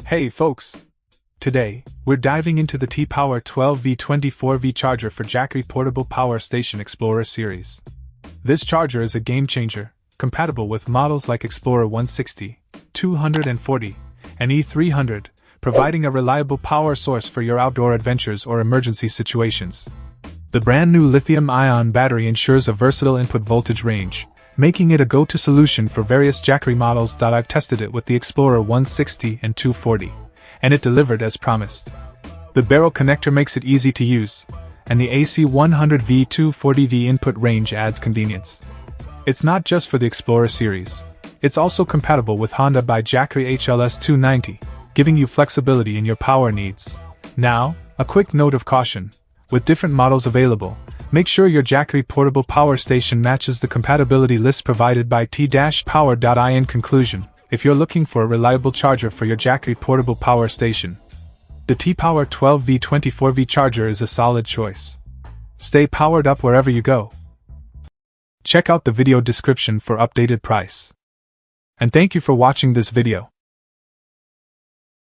Hey folks! Today, we're diving into the T-Power 12V24V charger for Jackery Portable Power Station Explorer series. This charger is a game changer, compatible with models like Explorer 160, 240, and E300, providing a reliable power source for your outdoor adventures or emergency situations. The brand new lithium-ion battery ensures a versatile input voltage range, making it a go-to solution for various Jackery models. I've tested it with the Explorer 160 and 240, and it delivered as promised. The barrel connector makes it easy to use, and the AC 100V 240V input range adds convenience. It's not just for the Explorer series, it's also compatible with Honda by Jackery HLS 290, giving you flexibility in your power needs. Now, a quick note of caution. With different models available, make sure your Jackery portable power station matches the compatibility list provided by T-Power. In conclusion, if you're looking for a reliable charger for your Jackery portable power station, the T-Power 12V24V charger is a solid choice. Stay powered up wherever you go. Check out the video description for updated price. And thank you for watching this video.